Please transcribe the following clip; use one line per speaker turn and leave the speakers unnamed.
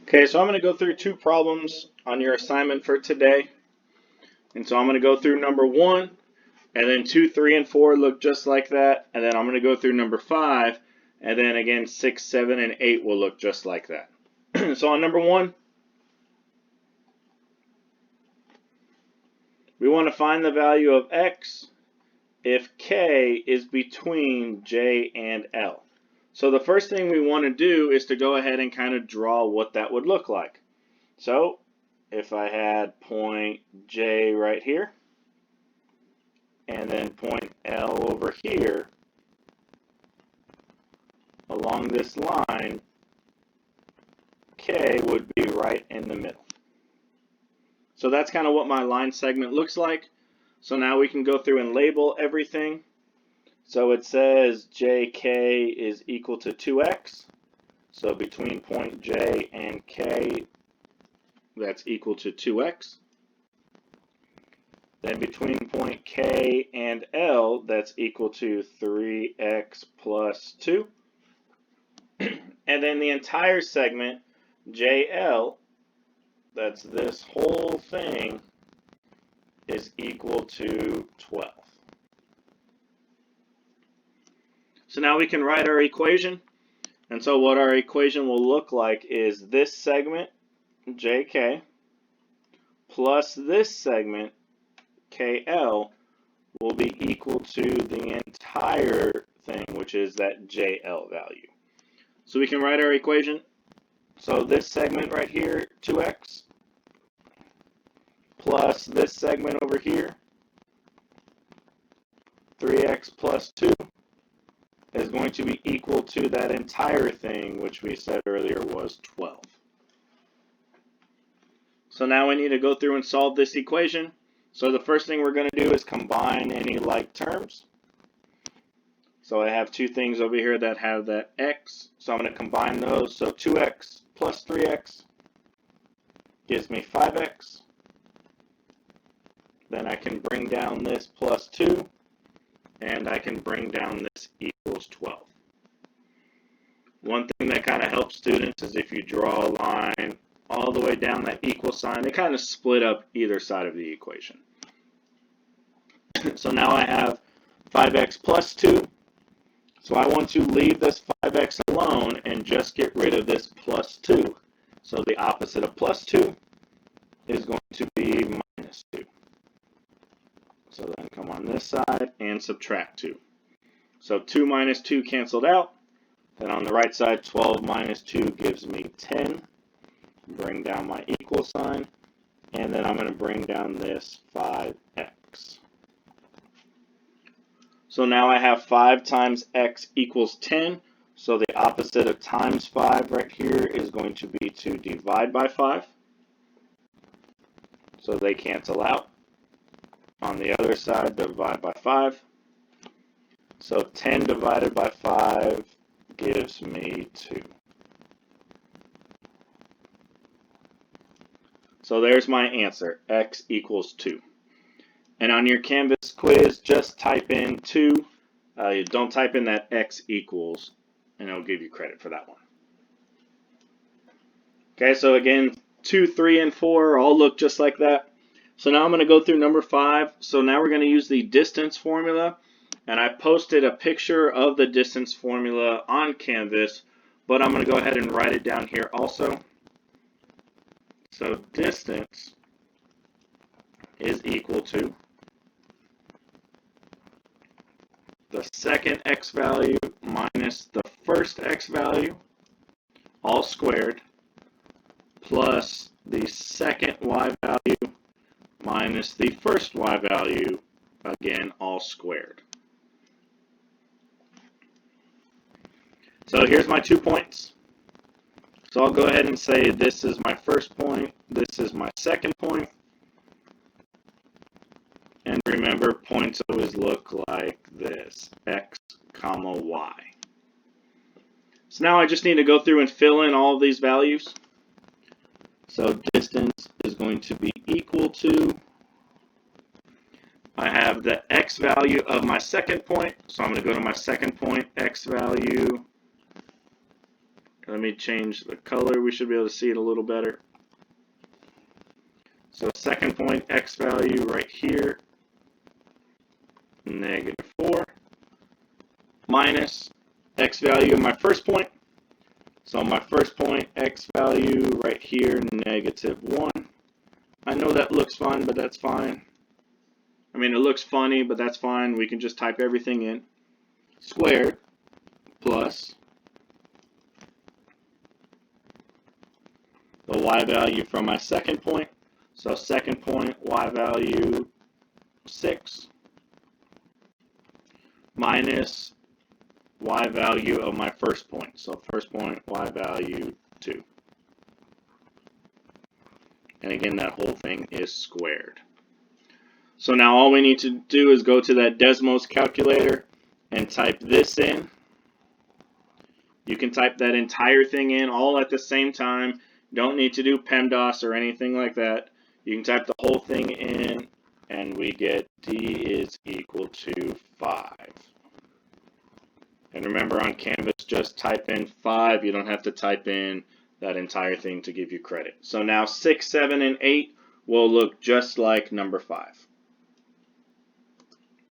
Okay, so I'm going to go through two problems on your assignment for today. And so I'm going to go through number 1, and then 2, 3, and 4 look just like that. And then I'm going to go through number 5, and then again 6, 7, and 8 will look just like that. So on number 1, we want to find the value of x if k is between j and l. So the first thing we want to do is to go ahead and kind of draw what that would look like. So if I had point J right here, and then point L over here, along this line, K would be right in the middle. So that's kind of what my line segment looks like. So now we can go through and label everything. So it says JK is equal to 2x. So between point J and K, that's equal to 2x. Then between point K and L, that's equal to 3x plus 2. And then the entire segment, JL, that's this whole thing, is equal to 12. So now we can write our equation. And so what our equation will look like is this segment, JK, plus this segment, KL, will be equal to the entire thing, which is that JL value. So we can write our equation. So this segment right here, 2x, plus this segment over here, 3x plus 2, is going to be equal to that entire thing, which we said earlier was 12. So now we need to go through and solve this equation. So the first thing we're going to do is combine any like terms. So I have two things over here that have that x, so I'm going to combine those. So 2x plus 3x gives me 5x. Then I can bring down this plus 2, and I can bring down this equals 12. One thing that kind of helps students is if you draw a line all the way down that equal sign, they kind of split up either side of the equation. So now I have 5x plus 2. So I want to leave this 5x alone and just get rid of this plus 2. So the opposite of plus 2 is going to be minus 2. So then come on this side and subtract 2. So 2 minus 2 canceled out. Then on the right side, 12 minus 2 gives me 10. Bring down my equal sign. And then I'm going to bring down this 5x. So now I have 5 times x equals 10. So the opposite of times 5 right here is going to be to divide by 5. So they cancel out. On the other side, divide by 5. So 10 divided by 5 gives me 2. So there's my answer, x equals 2. And on your Canvas quiz, just type in 2. Don't type in that x equals, and it'll give you credit for that one. Okay, so again, 2, 3, and 4 all look just like that. So now I'm going to go through number 5. So now we're going to use the distance formula. And I posted a picture of the distance formula on Canvas, but I'm going to go ahead and write it down here also. So distance is equal to the second x value minus the first x value, all squared, plus the second y value minus the first y value, again, all squared. So here's my 2 points. So I'll go ahead and say this is my first point, this is my second point. And remember, points always look like this, x, comma, y. So now I just need to go through and fill in all of these values. So distance is going to be equal to, I have the x value of my second point, so I'm going to go to my second point, x value Let me change the color. We should be able to see it a little better. So second point, x value right here, -4, minus x value of my first point. So my first point, x value right here, -1. I know that looks fun, but that's fine. I mean, it looks funny, but that's fine. We can just type everything in. Squared plus the y value from my second point. So second point, y value 6 minus y value of my first point. So first point, y value 2. And again, that whole thing is squared. So now all we need to do is go to that Desmos calculator and type this in. You can type that entire thing in all at the same time. Don't need to do PEMDAS or anything like that. You can type the whole thing in, and we get d is equal to 5. And remember, on Canvas, just type in 5. You don't have to type in that entire thing to give you credit. So now 6, 7, and 8 will look just like number 5.